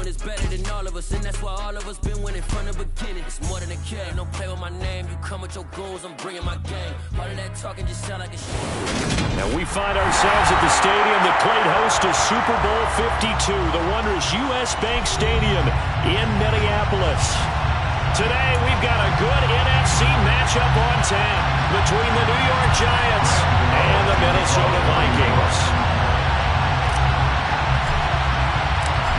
is better than all of us, and that's why all of us been winning from the beginning. It's more than a game, don't play with my name. You come with your goals, I'm bringing my game. All of that talking just sound like a shit. Now we find ourselves at the stadium that played host to Super Bowl 52, the wondrous U.S. Bank Stadium in Minneapolis. Today we've got a good NFC matchup on tap between the New York Giants and the Minnesota Vikings.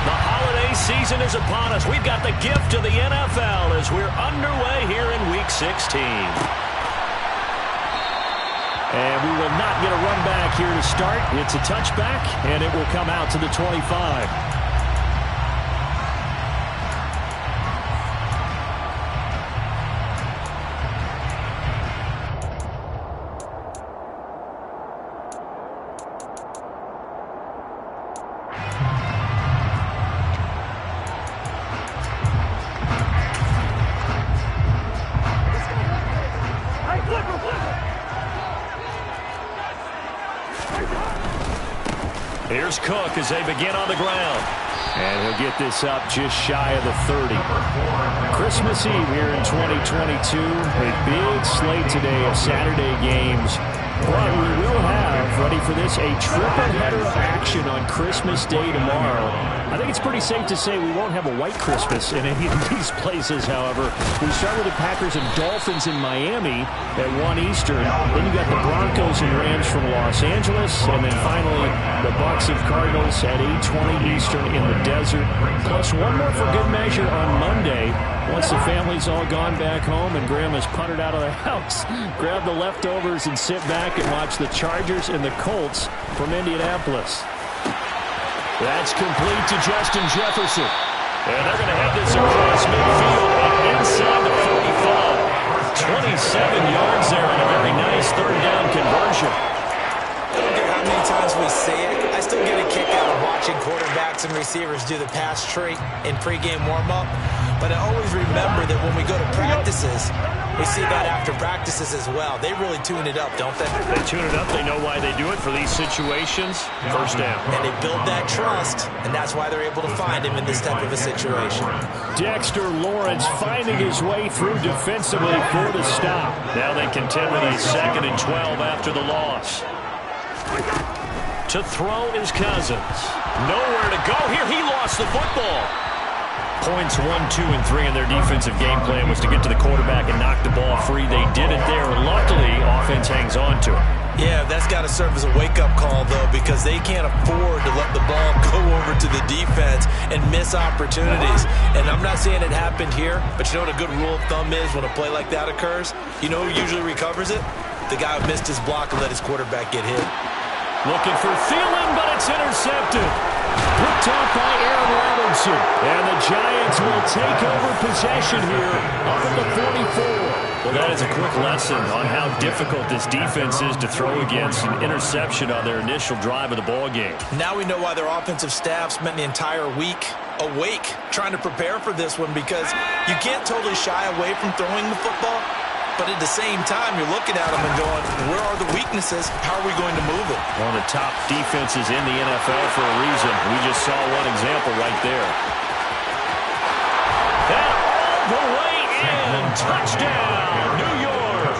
The holiday season is upon us. We've got the gift of the NFL as we're underway here in Week 16. And we will not get a run back here to start. It's a touchback, and it will come out to the 25. Here's Cook as they begin on the ground. And he'll get this up just shy of the 30. Christmas Eve here in 2022. A big slate today of Saturday games. But we will have, ready for this, a triple header of action on Christmas Day tomorrow. I think it's pretty safe to say we won't have a white Christmas in any of these places, however. We start with the Packers and Dolphins in Miami at 1 Eastern. Then you got the Broncos and Rams from Los Angeles. And then finally, the Bucs and Cardinals at 8:20 Eastern in the desert. Plus one more for good measure on Monday. Once the family's all gone back home and Grandma's puttered out of the house, grab the leftovers and sit back and watch the Chargers and the Colts from Indianapolis. That's complete to Justin Jefferson. And they're going to have this across midfield and inside the 45. 27 yards there and a very nice third down conversion. I don't care how many times we say it, I still get a kick out of watching quarterbacks and receivers do the pass tree in pregame warm-up. But I always remember that when we go to practices, we see that after practices as well. They really tune it up, don't they? They tune it up. They know why they do it for these situations. First down. And they build that trust, and that's why they're able to find him in this type of a situation. Dexter Lawrence finding his way through defensively for the stop. Now they contend with a 2nd and 12 after the loss. To throw is Cousins. Nowhere to go here. He lost the football. Points 1, 2, and 3 in their defensive game plan was to get to the quarterback and knock the ball free. They did it there. Luckily, offense hangs on to it. Yeah, that's got to serve as a wake-up call, though, because they can't afford to let the ball go over to the defense and miss opportunities. And I'm not saying it happened here, but you know what a good rule of thumb is when a play like that occurs? You know who usually recovers it? The guy who missed his block and let his quarterback get hit. Looking for Thielen, but it's intercepted. Picked off by Aaron Robinson. And the Giants will take over possession here up at the 44. Well, that is a quick lesson on how difficult this defense is to throw against an interception on their initial drive of the ball game. Now we know why their offensive staff spent the entire week awake trying to prepare for this one, because you can't totally shy away from throwing the football. But at the same time, you're looking at them and going, where are the weaknesses? How are we going to move it? One of the top defenses in the NFL for a reason. We just saw one example right there. And all the way in. Touchdown, New York.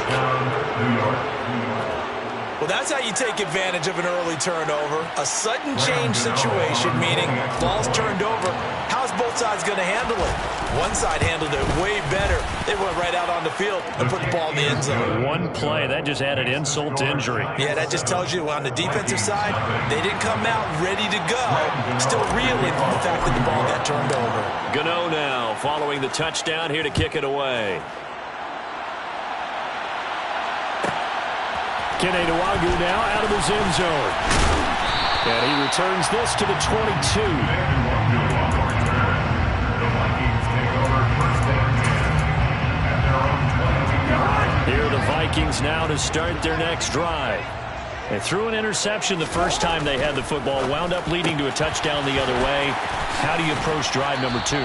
Well, that's how you take advantage of an early turnover. A sudden change situation, meaning ball's turned over. How's both sides going to handle it? One side handled it way better. They went right out on the field and put the ball in the end zone. One play, that just added insult to injury. Yeah, that just tells you on the defensive side, they didn't come out ready to go. Still reeling from the fact that the ball got turned over. Gano now following the touchdown here to kick it away. Kene Nwangwu now out of his end zone. And he returns this to the 22. Here are the Vikings now to start their next drive. They threw an interception the first time they had the football, wound up leading to a touchdown the other way. How do you approach drive number 2?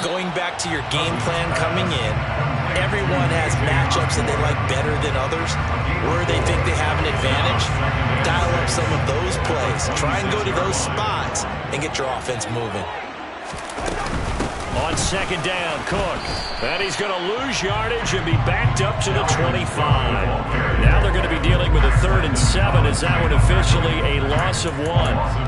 Going back to your game plan coming in, everyone has matchups that they like better than others, where they think they have an advantage. Dial up some of those plays. Try and go to those spots and get your offense moving. On second down, Cook. And he's going to lose yardage and be backed up to the 25. Now they're going to be dealing with a 3rd and 7 as that one officially a loss of 1.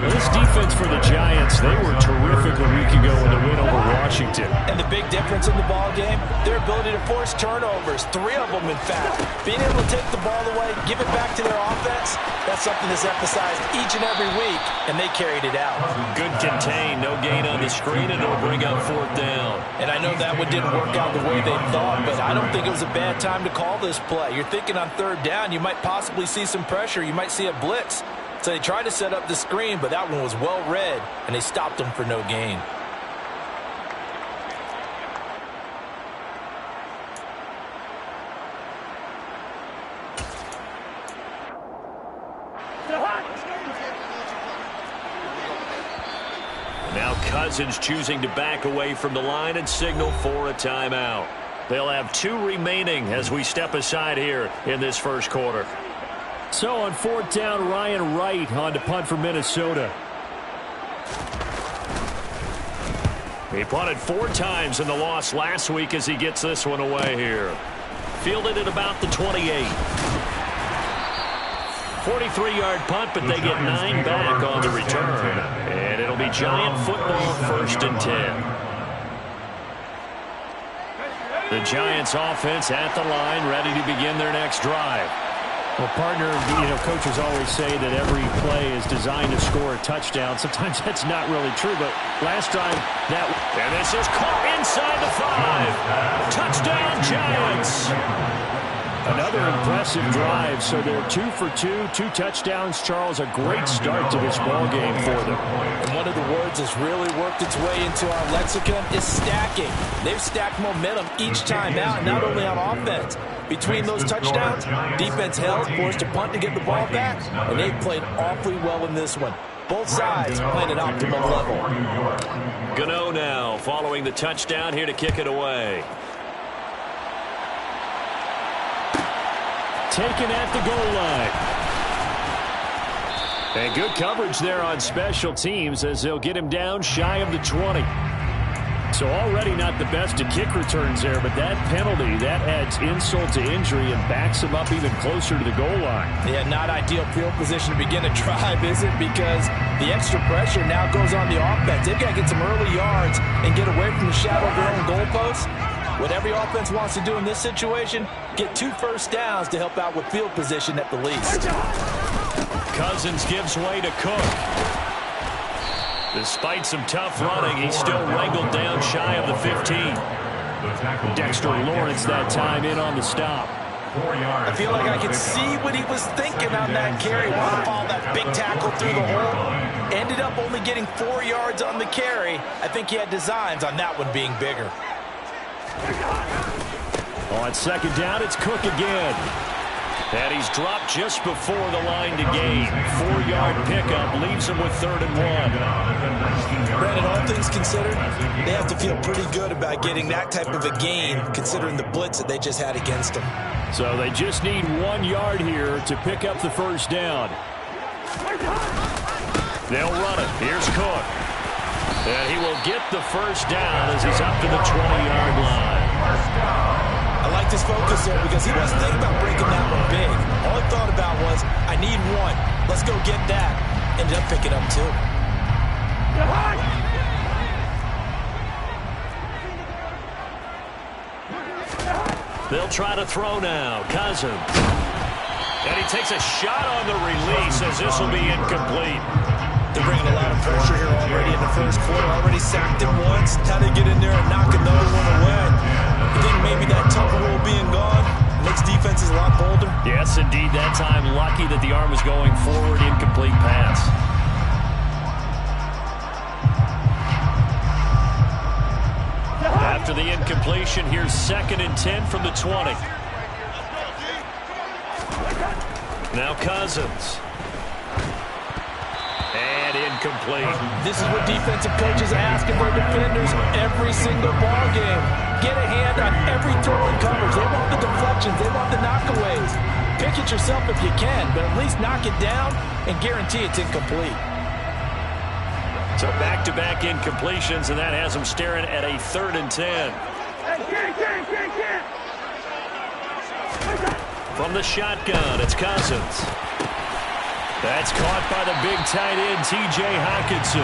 This defense for the Giants, they were terrific a week ago in the win over Washington. And the big difference in the ball game, their ability to force turnovers, 3 of them in fact. Being able to take the ball away, give it back to their offense, that's something that's emphasized each and every week, and they carried it out. Good contain, no gain on the screen, and it'll bring up 4th down. And I know that one didn't work out the way they thought, but I don't think it was a bad time to call this play. You're thinking on 3rd down, you might possibly see some pressure. You might see a blitz. So they tried to set up the screen, but that one was well read, and they stopped them for no gain. Now Cousins choosing to back away from the line and signal for a timeout. They'll have 2 remaining as we step aside here in this first quarter. So on 4th down, Ryan Wright on to punt for Minnesota. He punted 4 times in the loss last week as he gets this one away here. Fielded at about the 28. 43-yard punt, but they get 9 back on the return. And it'll be Giant football, 1st and 10. The Giants offense at the line, ready to begin their next drive. Well, partner, coaches always say that every play is designed to score a touchdown. Sometimes that's not really true, but last drive, and this is caught inside the 5. Touchdown, Giants. Another impressive drive, so they're 2 for 2, 2 touchdowns. Charles, a great start to this ball game for them. And one of the words that's really worked its way into our lexicon is stacking. They've stacked momentum each time out, not only on offense. Between those touchdowns, defense held, forced a punt to get the ball back, and they played awfully well in this one. Both sides playing at optimal level. Gano now following the touchdown here to kick it away. Taken at the goal line. And good coverage there on special teams as they'll get him down shy of the 20. So already not the best of kick returns there, but that penalty, that adds insult to injury and backs him up even closer to the goal line. Yeah, not ideal field position to begin a drive, is it? Because the extra pressure now goes on the offense. They've got to get some early yards and get away from the shadow of their own goalposts. What every offense wants to do in this situation, get 2 first downs to help out with field position at the least. Cousins gives way to Cook. Despite some tough running, he's still wrangled down shy of the 15. Dexter Lawrence that time in on the stop. I feel like I could see what he was thinking on that carry. Want to follow that big tackle through the hole. Ended up only getting 4 yards on the carry. I think he had designs on that one being bigger. On second down, it's Cook again. And he's dropped just before the line to gain. 4-yard pickup leaves him with 3rd and 1. Brandon, all things considered, they have to feel pretty good about getting that type of a gain, considering the blitz that they just had against them. So they just need 1 yard here to pick up the first down. They'll run it. Here's Cook. And he will get the first down as he's up to the 20-yard line. I like this focus there because he wasn't thinking about breaking that one big. All he thought about was, I need 1. Let's go get that. Ended up picking up 2. They'll try to throw now. Cousins. And he takes a shot on the release as this will be incomplete. They're bringing a lot of pressure here already in the first quarter. Already sacked him once. How to get in there and knock another one away. I think maybe that tougher role being gone makes defenses a lot bolder. Yes, indeed. That time lucky that the arm was going forward. Incomplete pass. After the incompletion, here's 2nd and 10 from the 20. Now Cousins. And incomplete. This is what defensive coaches ask of their defenders every single ball game. Get a hand on every throw and coverage. They want the deflections. They want the knockaways. Pick it yourself if you can, but at least knock it down and guarantee it's incomplete. So back-to-back incompletions, and that has them staring at a 3rd and 10. From the shotgun, it's Cousins. That's caught by the big tight end, T.J. Hockenson.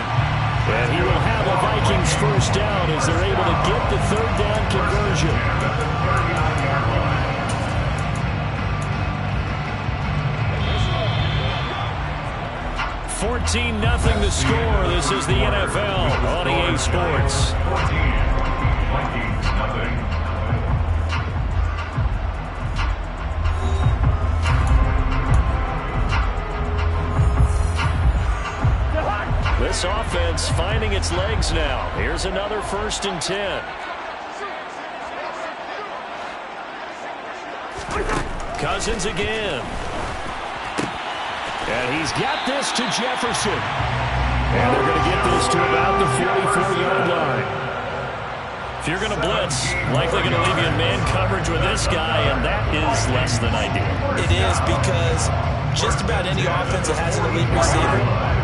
And he will have a Vikings first down as they're able to get the 3rd down conversion. 14-0 the score. This is the NFL on EA Sports. 14, Vikings, nothing. This offense finding its legs now. Here's another 1st and 10. Cousins again. And he's got this to Jefferson. And they're going to get this to about the 44-yard line. If you're going to blitz, likely going to leave you in man coverage with this guy, and that is less than ideal. It is, because just about any offense that has an elite receiver,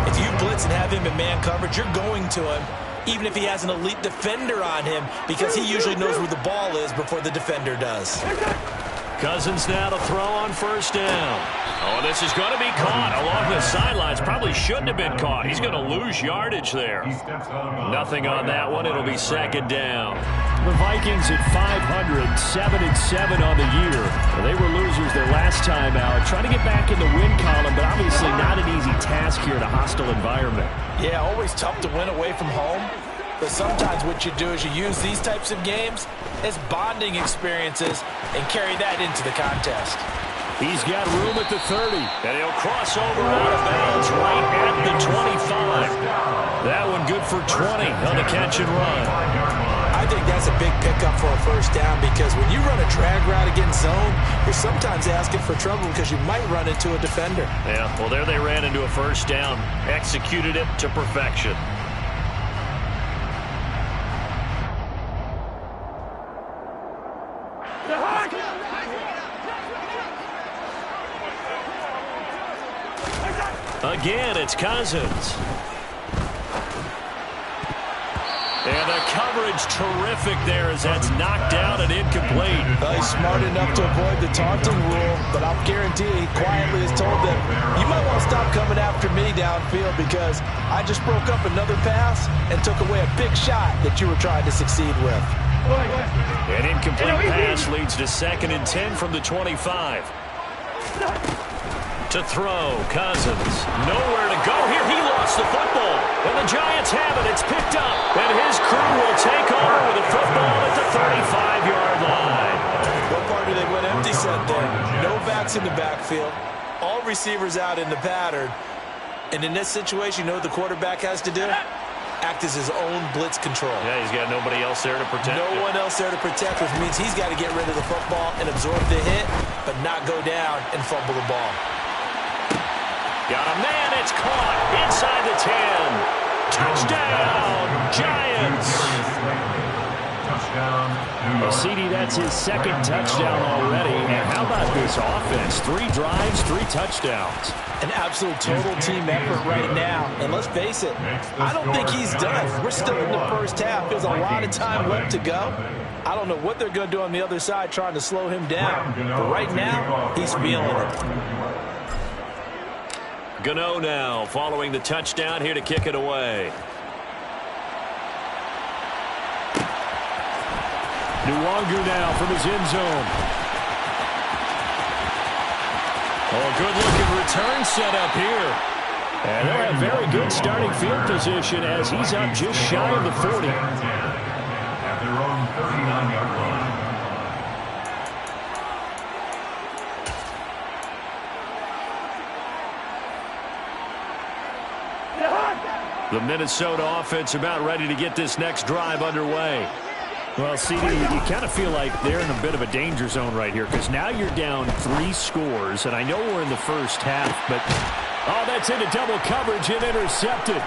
if you blitz and have him in man coverage, you're going to him, even if he has an elite defender on him, because he usually knows where the ball is before the defender does. Cousins now to throw on 1st down. Oh, this is going to be caught along the sidelines. Probably shouldn't have been caught. He's going to lose yardage there. Nothing on that one. It'll be 2nd down. The Vikings at 500, 7-7 on the year. Well, they were losers their last time out. Trying to get back in the win column, but obviously not an easy task here in a hostile environment. Yeah, always tough to win away from home. But sometimes what you do is you use these types of games as bonding experiences and carry that into the contest. He's got room at the 30, and he'll cross over out of bounds right at the 25. That one good for 20 on the catch and run. I think that's a big pickup for a 1st down, because when you run a drag route against zone, you're sometimes asking for trouble because you might run into a defender. Yeah, well, there they ran into a 1st down, executed it to perfection. Again, it's Cousins. And the coverage terrific there as that's knocked out and incomplete. Well, he's smart enough to avoid the taunting rule, but I'll guarantee he quietly has told them, you might want to stop coming after me downfield because I just broke up another pass and took away a big shot that you were trying to succeed with. An incomplete pass leads to 2nd and 10 from the 25. To throw, Cousins. Nowhere to go here. He lost the football. And the Giants have it. It's picked up. And his crew will take over with the football at the 35-yard line. What part do they went empty set there? No backs in the backfield. All receivers out in the pattern. And in this situation, you know what the quarterback has to do? Act as his own blitz control. Yeah, he's got nobody else there to protect him. No one else there to protect, which means he's got to get rid of the football and absorb the hit, but not go down and fumble the ball. Got a man, it's caught inside the 10. Touchdown, Giants. Well, CD, that's his 2nd touchdown already. And how about this offense? 3 drives, 3 touchdowns. An absolute total team effort right now. And let's face it, I don't think he's done. We're still in the 1st half. There's a lot of time left to go. I don't know what they're going to do on the other side trying to slow him down. But right now, he's feeling it. Gano now following the touchdown here to kick it away. Nwangu now from his end zone. Oh, good-looking return set up here. And they'll have very good starting field position as he's up just shy of the 40. At their own 39-yard line. The Minnesota offense about ready to get this next drive underway. Well, CD, you kind of feel like they're in a bit of a danger zone right here because now you're down 3 scores, and I know we're in the 1st half, but oh, that's into double coverage and intercepted.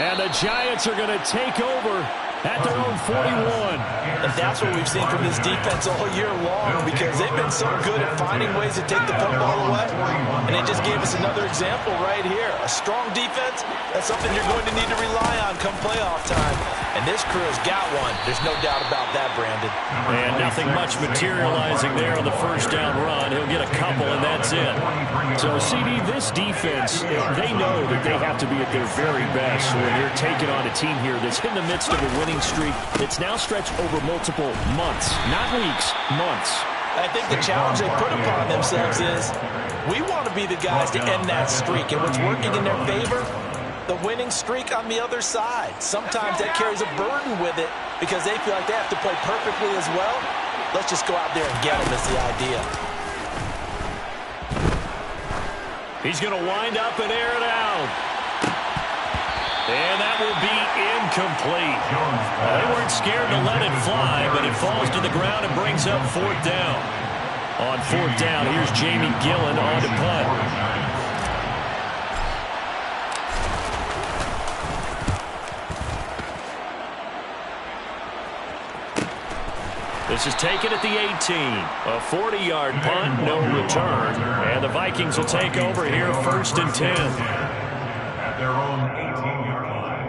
And the Giants are going to take over at their own 41. And that's what we've seen from this defense all year long, because they've been so good at finding ways to take the football away. And they just gave us another example right here. A strong defense, that's something you're going to need to rely on come playoff time. And this crew has got one. There's no doubt about that, Brandon. And nothing much materializing there on the first down run. He'll get a couple, and that's it. So, CD, this defense, they know that they have to be at their very best when they're taking on a team here that's in the midst of a winning streak that's now stretched over multiple months, not weeks, months. I think the challenge they put upon themselves is we want to be the guys to end that streak. And what's working in their favor? The winning streak on the other side. Sometimes that carries a burden with it because they feel like they have to play perfectly as well. Let's just go out there and get them is the idea. He's going to wind up and air it out. And that will be incomplete. They weren't scared to let it fly, but it falls to the ground and brings up fourth down. On fourth down, here's Jamie Gillen on to punt. This is taken at the 18. A 40-yard punt, no return. And the Vikings will take over here first and 10. At their own 18-yard line.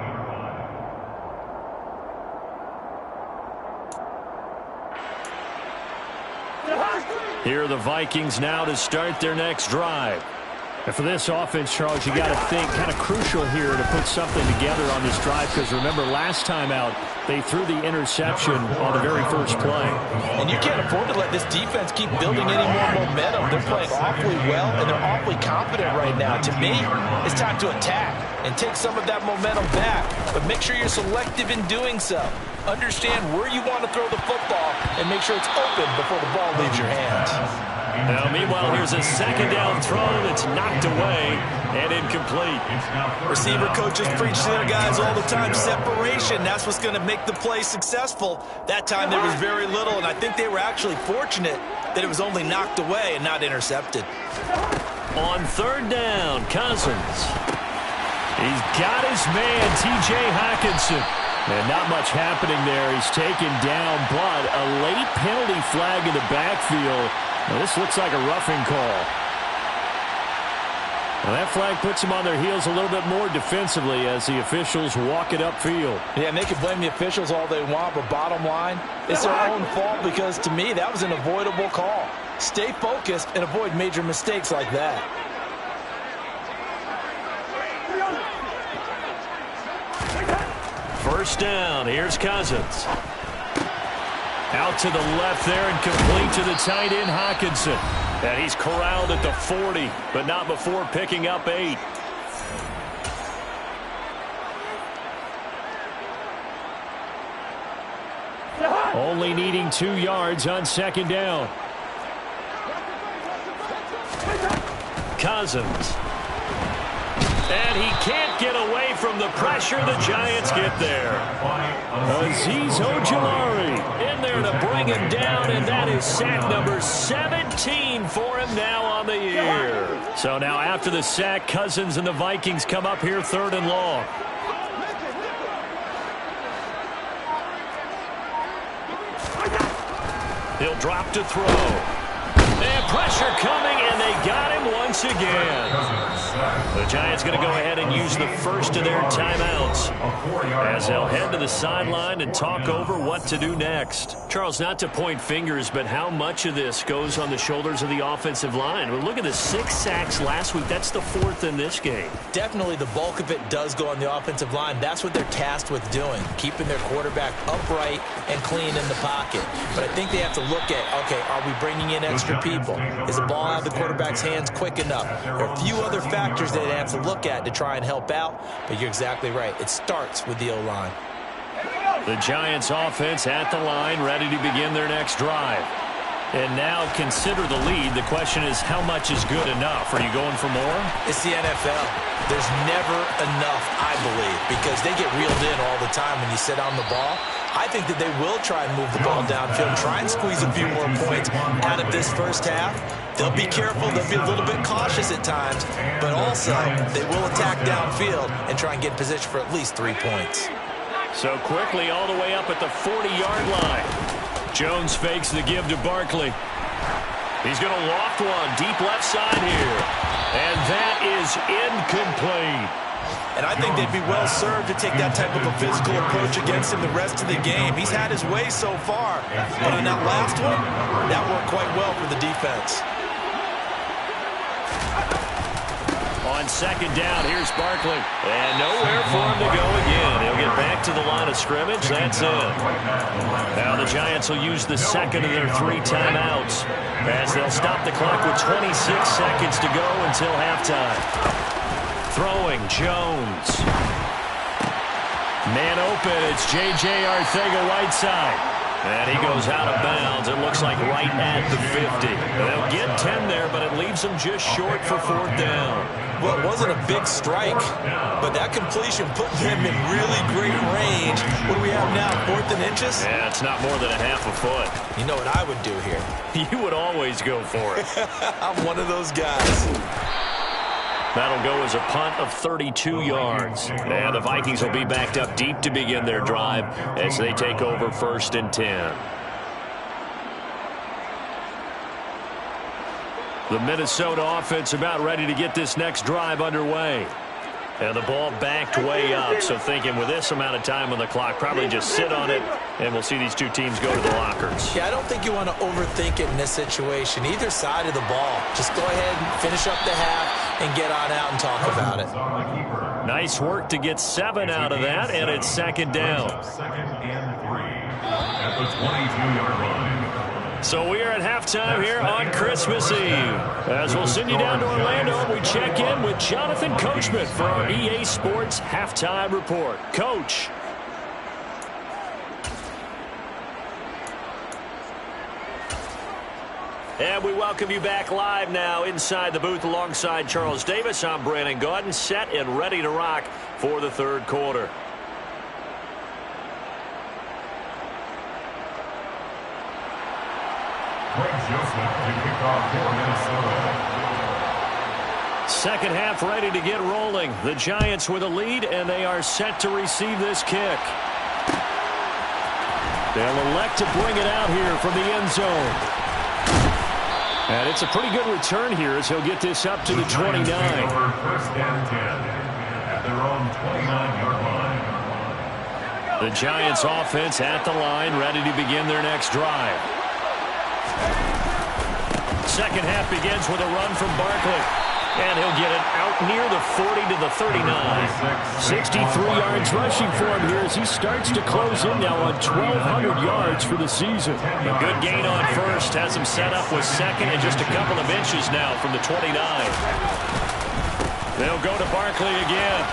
Here are the Vikings now to start their next drive. And for this offense, Charles, you got to think kind of crucial here to put something together on this drive, because remember last time out they threw the interception on the very first play. And you can't afford to let this defense keep building any more momentum. They're playing awfully well, and they're awfully confident right now. To me, it's time to attack and take some of that momentum back, but make sure you're selective in doing so. Understand where you want to throw the football and make sure it's open before the ball leaves your hands. Now, meanwhile, here's a second down throw that's knocked away and incomplete. Receiver coaches preach to their guys all the time. Separation, that's what's going to make the play successful. That time there was very little, and I think they were actually fortunate that it was only knocked away and not intercepted. On third down, Cousins. He's got his man, T.J. Hockenson. And not much happening there. He's taken down, but a late penalty flag in the backfield. Now, this looks like a roughing call. Well, that flag puts them on their heels a little bit more defensively as the officials walk it upfield. Yeah, and they can blame the officials all they want, but bottom line, it's their own fault because, to me, that was an avoidable call. Stay focused and avoid major mistakes like that. First down, here's Cousins. Out to the left there and complete to the tight end, Hockenson. And he's corralled at the 40, but not before picking up 8. Only needing 2 yards on second down. Cousins. And he can't get away from the pressure. The Giants get there. Azeez Ojulari in there to bring him down, and that is sack number 17 for him now on the year. So now after the sack, Cousins and the Vikings come up here third and long. He'll drop to throw. And pressure coming, and they got him once again. The Giants going to go ahead and use the first of their timeouts as they'll head to the sideline and talk over what to do next. Charles, not to point fingers, but how much of this goes on the shoulders of the offensive line? Well, look at the 6 sacks last week. That's the 4th in this game. Definitely the bulk of it does go on the offensive line. That's what they're tasked with doing, keeping their quarterback upright and clean in the pocket. But I think they have to look at, okay, are we bringing in extra people? Is the ball out of the quarterback's hands quick enough? There are a few other factors that they have to look at to try and help out, but you're exactly right. It starts with the O-line. The Giants offense at the line, ready to begin their next drive. And now consider the lead. The question is, how much is good enough? Are you going for more? It's the NFL. There's never enough, I believe, because they get reeled in all the time when you sit on the ball. I think that they will try and move the ball downfield, try and squeeze a few more points out of this first half. They'll be careful. They'll be a little bit cautious at times, but also they will attack downfield and try and get in position for at least 3 points. So quickly all the way up at the 40-yard line. Jones fakes the give to Barkley. He's going to loft one deep left side here. And that is incomplete. And I think they'd be well served to take that type of a physical approach against him the rest of the game. He's had his way so far. But on that last one, that worked quite well for the defense. On second down, here's Barkley. And nowhere for him to go again. He'll get back to the line of scrimmage. That's it. Now the Giants will use the second of their 3 timeouts as they'll stop the clock with 26 seconds to go until halftime. Throwing, Jones. Man open, it's J.J. Arcega-Whiteside. And he goes out of bounds. It looks like right at the 50. They'll get 10 there, but it leaves them just short for 4th down. Well, it wasn't a big strike, but that completion put them in really great range. What do we have now, 4th and inches? Yeah, it's not more than a half a foot. You know what I would do here? You would always go for it. I'm one of those guys. That'll go as a punt of 32 yards. And the Vikings will be backed up deep to begin their drive as they take over 1st and 10. The Minnesota offense about ready to get this next drive underway. And the ball backed way up, so thinking with this amount of time on the clock, probably just sit on it, and we'll see these two teams go to the lockers. Yeah, I don't think you want to overthink it in this situation. Either side of the ball. Just go ahead and finish up the half and get on out and talk about it. Nice work to get 7 out of that, and it's 2nd down. 2nd and 3 at the 22-yard line. So we are at halftime here on Christmas Eve. As we'll send you down to Orlando, we check in with Jonathan Coachman for our EA Sports Halftime Report. Coach. And we welcome you back live now inside the booth alongside Charles Davis. I'm Brandon Gaudin, set and ready to rock for the 3rd quarter. Greg Joseph to kick off for Minnesota. Second half ready to get rolling. The Giants with a lead, and they are set to receive this kick. They'll elect to bring it out here from the end zone. And it's a pretty good return here as he'll get this up to the 29. 1st and 10 at their own 29-yard line. The Giants offense at the line, ready to begin their next drive. Second half begins with a run from Barkley. And he'll get it out near the 40 to the 39. 63 yards rushing for him here as he starts to close in now on 1,200 yards for the season. A good gain on first has him set up with second and just a couple of inches now from the 29. They'll go to Barkley again.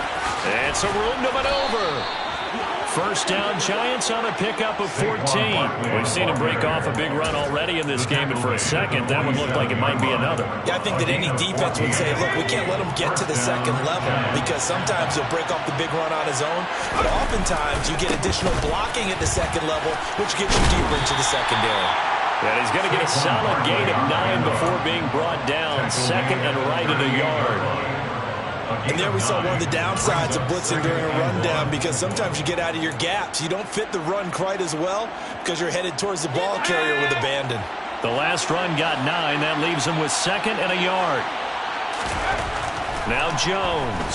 And some room to maneuver. First down, Giants on a pickup of 14. We've seen him break off a big run already in this game, and for a second, that would look like it might be another. Yeah, I think that any defense would say, look, we can't let him get to the second level because sometimes he'll break off the big run on his own, but oftentimes you get additional blocking at the second level, which gets you deeper into the secondary. And he's going to get a solid gain of 9 before being brought down, second and right at a yard. And there we saw one of the downsides of blitzing during a rundown because sometimes you get out of your gaps. You don't fit the run quite as well because you're headed towards the ball carrier with abandon. The last run got 9. That leaves him with second and a yard. Now Jones.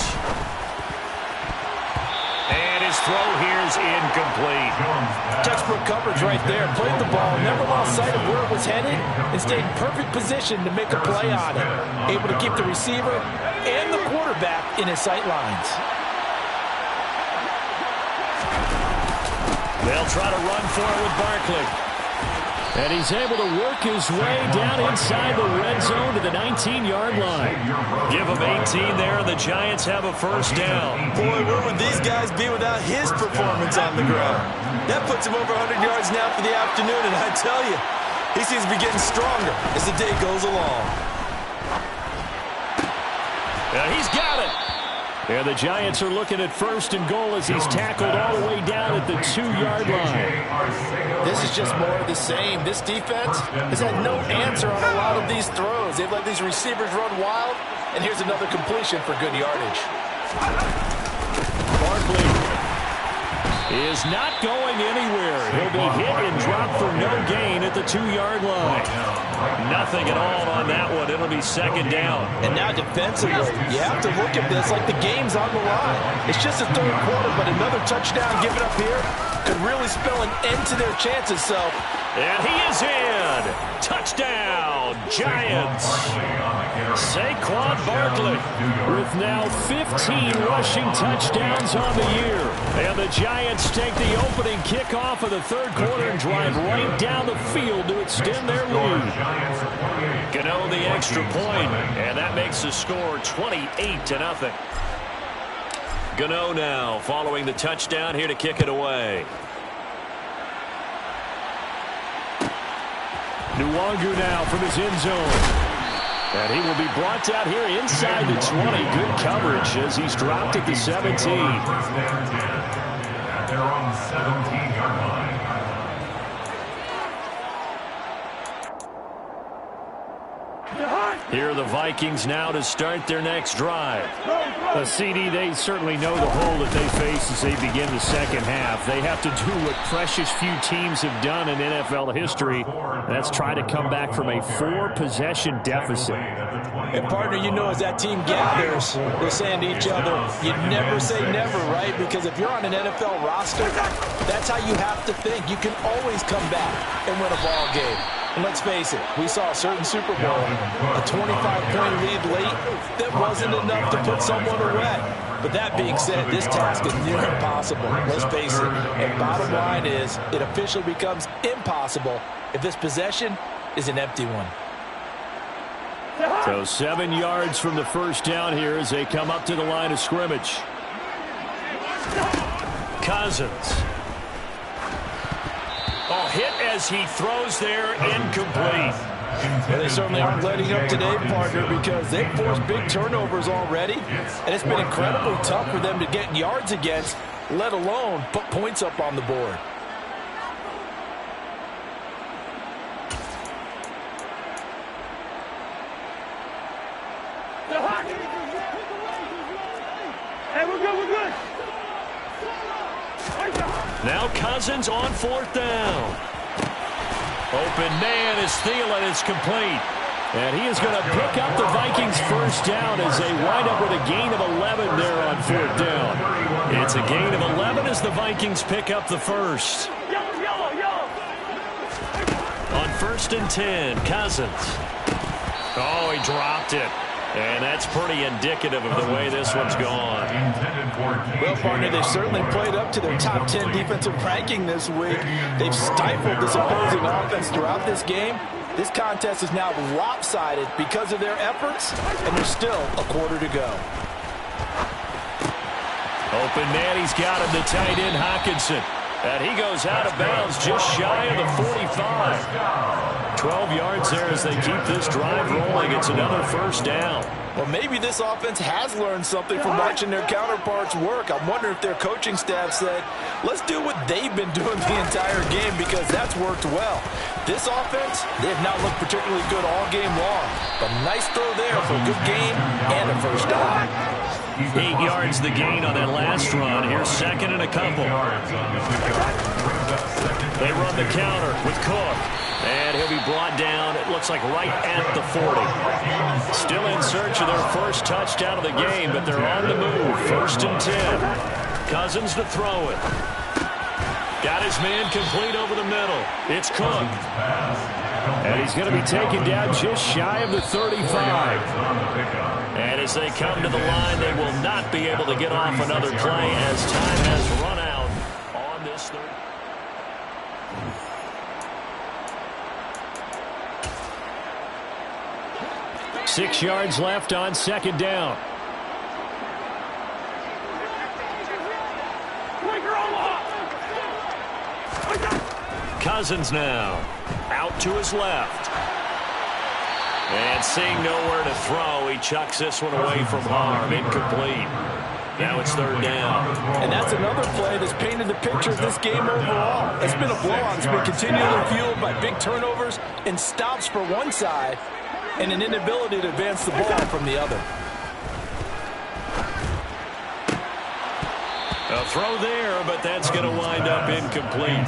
And his throw here is incomplete. Textbook coverage right there. Played the ball, never lost sight of where it was headed, and stayed in perfect position to make a play on it. Able to keep the receiver and the quarterback in his sight lines. They'll try to run for it with Barkley. And he's able to work his way down inside the red zone to the 19-yard line. Give him 18 there, and the Giants have a first down. Boy, where would these guys be without his performance on the ground? That puts him over 100 yards now for the afternoon, and I tell you, he seems to be getting stronger as the day goes along. And he's got it. And the Giants are looking at first and goal as he's tackled all the way down at the 2-yard line. This is just more of the same. This defense has had no answer on a lot of these throws. They've let these receivers run wild, and here's another completion for good yardage. Barkley is not going anywhere. He'll be hit and dropped for no gain at the 2-yard line. Nothing at all on that one. It'll be second down. And now defensively, you have to look at this like the game's on the line. It's just the third quarter, but another touchdown given up here could really spell an end to their chances. So, and he is in. Touchdown, Giants. Saquon Barkley with now 15 rushing touchdowns on the year. And the Giants take the opening kickoff of the third quarter and drive right down the field to extend their lead. Gano the extra point, and that makes the score 28-0. Gano now following the touchdown here to kick it away. Nwangu now from his end zone. And he will be brought out here inside the 20. Good coverage as he's dropped at the 17. First down and 10 at their own 17-yard line. Here are the Vikings now to start their next drive. The CD, they certainly know the hole that they face as they begin the second half. They have to do what precious few teams have done in NFL history. That's try to come back from a 4-possession deficit. And partner, you know, as that team gathers, they're saying to each other, you never say never, right? Because if you're on an NFL roster, that's how you have to think. You can always come back and win a ball game. And let's face it, we saw a certain Super Bowl, a 25-point lead late, that wasn't enough to put someone away. But that being said, this task is near impossible. Let's face it. And bottom line is, it officially becomes impossible if this possession is an empty one. So 7 yards from the first down here as they come up to the line of scrimmage. Cousins. Oh, hit as he throws there, incomplete. Well, they certainly aren't letting up today, partner, because they've forced big turnovers already, and it's been incredibly tough for them to get yards against, let alone put points up on the board. Hey, we're good. Now Cousins on fourth down. Open man is Thielen. It's complete. And he is going to pick up the Vikings first down as they wind up with a gain of 11 there on fourth down. It's a gain of 11 as the Vikings pick up the first. On 1st and 10, Cousins. Oh, he dropped it. And that's pretty indicative of the way this one's gone. Well, partner, they've certainly played up to their top 10 defensive ranking this week. They've stifled this opposing offense throughout this game. This contest is now lopsided because of their efforts, and there's still a quarter to go. Open man, he's got him, the tight end, Hockenson. And he goes out of bounds just shy of the 45. 12 yards there as they keep this drive rolling. It's another first down. Well, maybe this offense has learned something from watching their counterparts work. I'm wondering if their coaching staff said, let's do what they've been doing the entire game, because that's worked well. This offense, they have not looked particularly good all game long. But nice throw there for a good game and a first down. 8 yards the gain on that last run. Here's second and a couple. They run the counter with Cook. And he'll be brought down, it looks like right at the 40. Still in search of their first touchdown of the game, but they're on the move. 1st and 10. Cousins to throw it. Got his man complete over the middle. It's Cook. And he's going to be taken down just shy of the 35. And as they come to the line, they will not be able to get off another play as time has run out on this third. Six yards left on second down. Cousins now out to his left. And seeing nowhere to throw, he chucks this one away from harm. Incomplete. Now it's third down. And that's another play that's painted the picture of this game overall. It's been a blowout. It's been continually fueled by big turnovers and stops for one side and an inability to advance the ball from the other. A throw there, but that's going to wind up incomplete.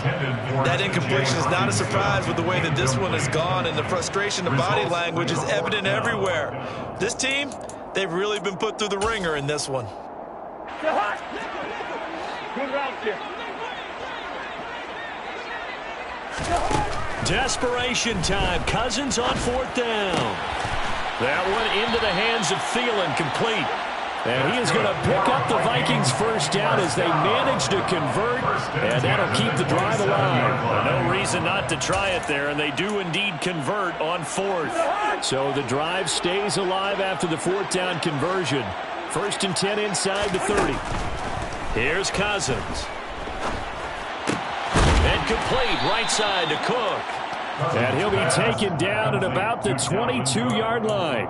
That incompletion is not a surprise with the way that this one has gone, and the frustration of body language is evident everywhere. This team, they've really been put through the ringer in this one. Good route there. Desperation time. Cousins on 4th down. That one into the hands of Thielen, complete. And he is going to pick up the Vikings' first down as they manage to convert, and that'll keep the drive alive. No reason not to try it there, and they do indeed convert on 4th. So the drive stays alive after the 4th down conversion. 1st and 10 inside the 30. Here's Cousins. And complete right side to Cook. And he'll be taken down at about the 22-yard line.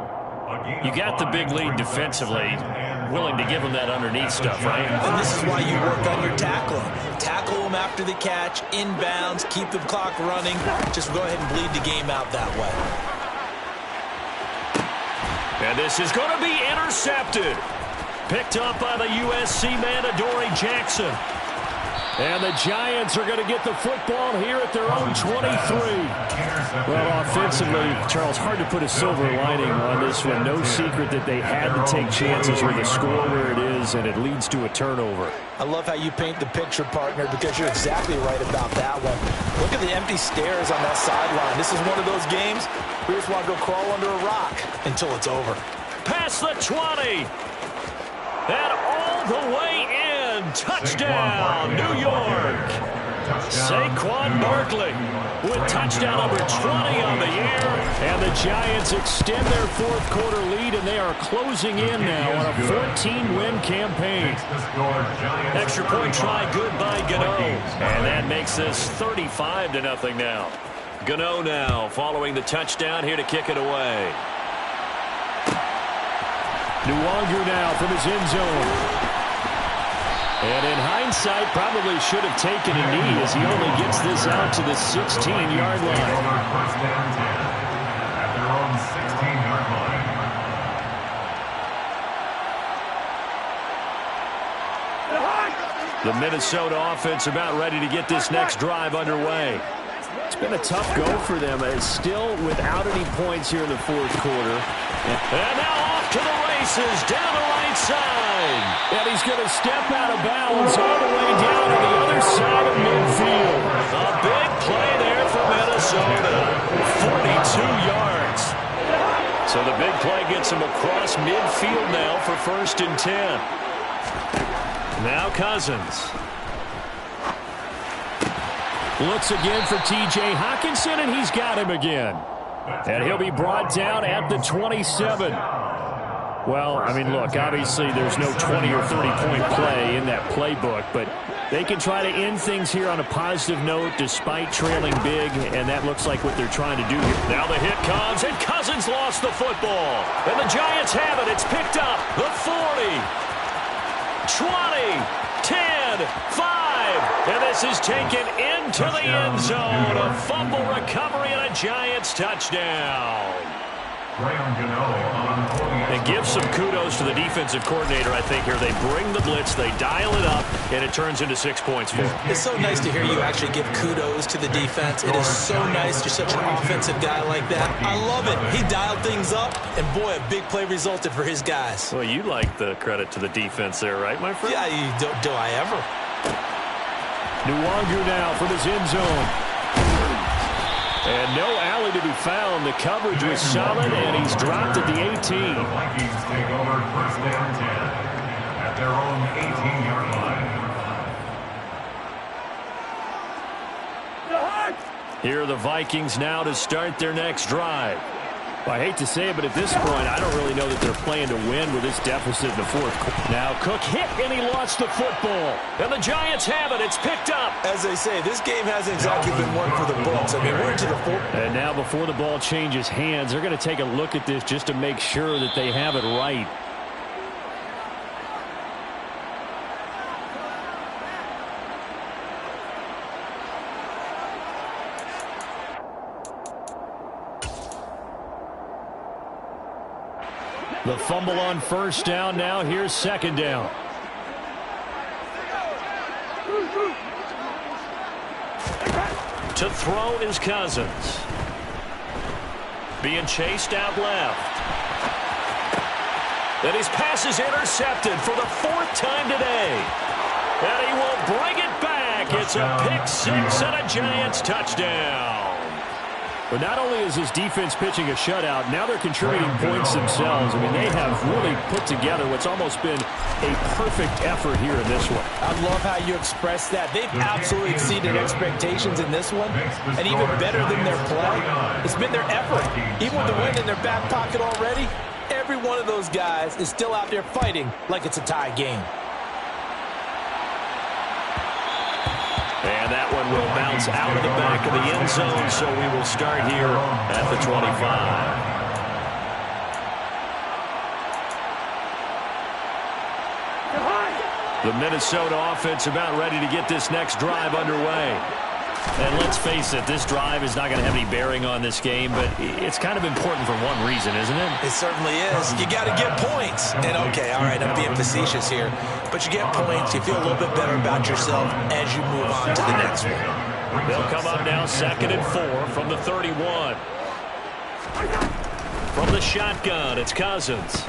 You got the big lead defensively. Willing to give them that underneath stuff, right? And this is why you work on your tackling. Tackle them after the catch, inbounds, keep the clock running. Just go ahead and bleed the game out that way. And this is going to be intercepted. Picked up by the USC man, Adoree Jackson. And the Giants are going to get the football here at their own 23. Well, offensively, Charles, hard to put a silver lining on this one. No secret that they had to take chances with the score where it is, and it leads to a turnover. I love how you paint the picture, partner, because you're exactly right about that one. Look at the empty stares on that sideline. This is one of those games we just want to go crawl under a rock until it's over. Past the 20. And all the way in. Touchdown, New York. Saquon Barkley with touchdown number 20 on the year. And the Giants extend their 4th quarter lead, and they are closing in now on a 14-win campaign. Extra point try good by Gano. And that makes this 35-0 now. Gano now following the touchdown here to kick it away. Nwangu now from his end zone. And in hindsight, probably should have taken a knee as he only gets this out to the 16-yard line. First down 10 at their own 16-yard line. The Minnesota offense about ready to get this next drive underway. It's been a tough go for them. It's still without any points here in the 4th quarter. And now off to the races down the right side. And he's going to step out of bounds all the way down to the other side of midfield. A big play there for Minnesota. 42 yards. So the big play gets him across midfield now for 1st and 10. Now Cousins. Looks again for T.J. Hockenson, and he's got him again. And he'll be brought down at the 27. Well, I mean, look, obviously there's no 20 or 30-point play in that playbook, but they can try to end things here on a positive note despite trailing big, and that looks like what they're trying to do here. Now the hit comes, and Cousins lost the football. And the Giants have it. It's picked up. The 40, 20, 10, 5. And this is taken into the end zone. A fumble recovery and a Giants touchdown. And give some kudos to the defensive coordinator, I think, here. They bring the blitz, they dial it up, and it turns into 6 points for them. It's so nice to hear you actually give kudos to the defense. It is so nice. You're such an offensive guy like that. I love it. He dialed things up, and boy, a big play resulted for his guys. Well, you like the credit to the defense there, right, my friend? Yeah, do I ever? Nwangu now from his end zone. And no alley to be found. The coverage was solid, and he's dropped at the 18. The Vikings take over 1st down 10 at their own 18-yard line. Here are the Vikings now to start their next drive. Well, I hate to say it, but at this point, I don't really know that they're playing to win with this deficit in the 4th quarter. Now Cook hit, and he lost the football. And the Giants have it. It's picked up. As they say, this game hasn't exactly been one for the books. I mean, we're into the 4th. And now before the ball changes hands, they're going to take a look at this just to make sure that they have it right. The fumble on 1st down. Now here's 2nd down. To throw is Cousins. Being chased out left. And his pass is intercepted for the 4th time today. And he will bring it back. It's a pick 6 and a Giants touchdown. But not only is his defense pitching a shutout, now they're contributing points themselves. I mean, they have really put together what's almost been a perfect effort here in this one. I love how you express that. They've absolutely exceeded expectations in this one, and even better than their play, it's been their effort. Even with the win in their back pocket already, every one of those guys is still out there fighting like it's a tie game. And that one will bounce out of the back of the end zone, so we will start here at the 25. The Minnesota offense about ready to get this next drive underway. And let's face it, this drive is not going to have any bearing on this game, but it's kind of important for one reason, isn't it? It certainly is. You got to get points. And, okay, all right, I'm being facetious here. But you get points, you feel a little bit better about yourself as you move on to the next one. They'll come up now 2nd and 4 from the 31. From the shotgun, it's Cousins.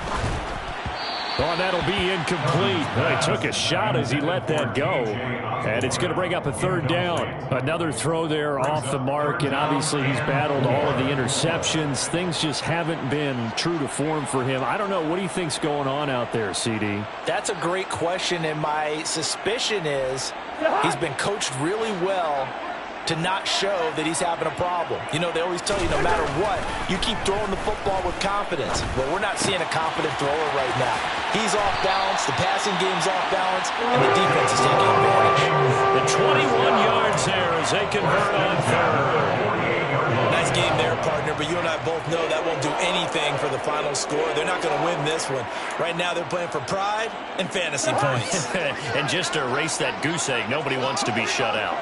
Oh, that'll be incomplete. Well, he took a shot as he let that go. And it's going to bring up a 3rd down. Another throw there off the mark, and obviously he's battled all of the interceptions. Things just haven't been true to form for him. I don't know. What do you think's going on out there, CD? That's a great question, and my suspicion is he's been coached really well to not show that he's having a problem. You know, they always tell you no matter what, you keep throwing the football with confidence. Well, we're not seeing a confident thrower right now. He's off balance, the passing game's off balance, and the defense is taking advantage. The 21 yards there as they convert on 3rd. Nice game there, partner, but you and I both know that won't do anything for the final score. They're not going to win this one. Right now they're playing for pride and fantasy points. And just to erase that goose egg, nobody wants to be shut out.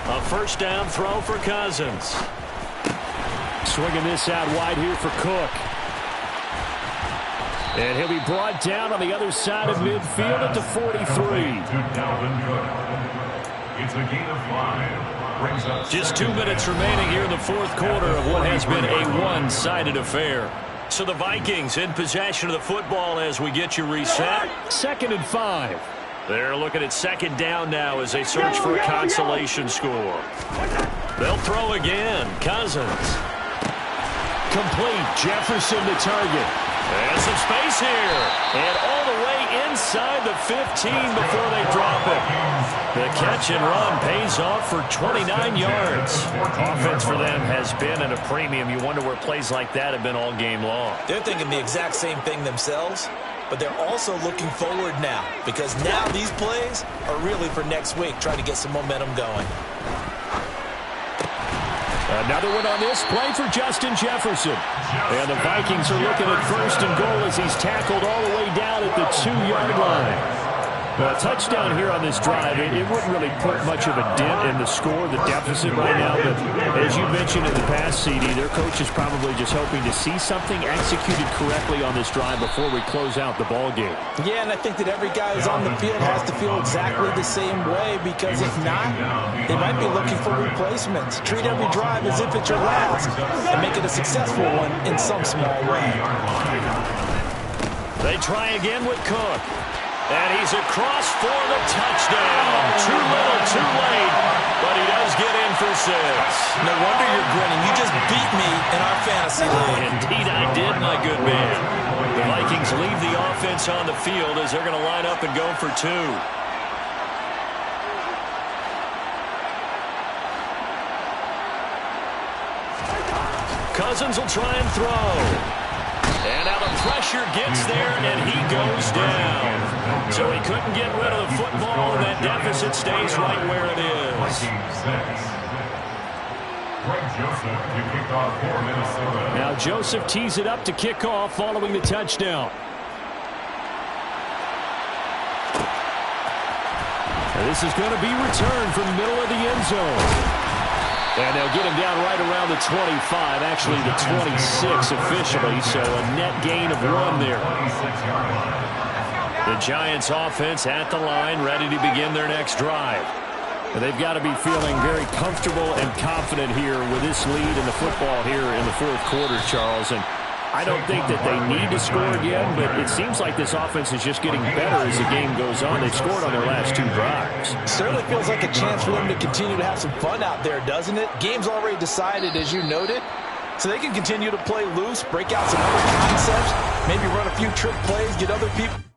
A 1st down throw for Cousins. Swinging this out wide here for Cook. And he'll be brought down on the other side of midfield at the 43. It's a gain of 5. Just 2 minutes remaining here in the 4th quarter of what has been a one-sided affair. So the Vikings in possession of the football as we get you reset. 2nd and 5. They're looking at 2nd down now as they search for a consolation score. They'll throw again. Cousins. Complete. Jefferson the target. And some space here. And all the way inside the 15 before they drop it. The catch and run pays off for 29 yards. Offense for them has been at a premium. You wonder where plays like that have been all game long. They're thinking the exact same thing themselves. But they're also looking forward now, because now these plays are really for next week, trying to get some momentum going. Another one on this play for Justin Jefferson. And the Vikings are looking at 1st and goal as he's tackled all the way down at the 2-yard line. A touchdown here on this drive, it wouldn't really put much of a dent in the score, the deficit right now. But as you mentioned in the past, CD, their coach is probably just hoping to see something executed correctly on this drive before we close out the ball game. Yeah, and I think that every guy who's on the field has to feel exactly the same way, because if not, they might be looking for replacements. Treat every drive as if it's your last and make it a successful one in some small way. They try again with Cook. And he's across for the touchdown. Too little, too late. But he does get in for 6. No wonder you're grinning. You just beat me in our fantasy league. Indeed I did, my good man. The Vikings leave the offense on the field as they're going to line up and go for 2. Cousins will try and throw. And now the pressure gets there, and he goes down. So he couldn't get rid of the football, and that deficit stays right where it is. Now Joseph tees it up to kick off following the touchdown. And this is going to be returned from the middle of the end zone. And they'll get him down right around the 25, actually the 26 officially, so a net gain of 1 there. The Giants offense at the line, ready to begin their next drive. They've got to be feeling very comfortable and confident here with this lead in the football here in the fourth quarter, Charles. And I don't think that they need to score again, but it seems like this offense is just getting better as the game goes on. They've scored on their last 2 drives. Certainly feels like a chance for them to continue to have some fun out there, doesn't it? Game's already decided, as you noted, so they can continue to play loose, break out some other concepts, maybe run a few trick plays, get other people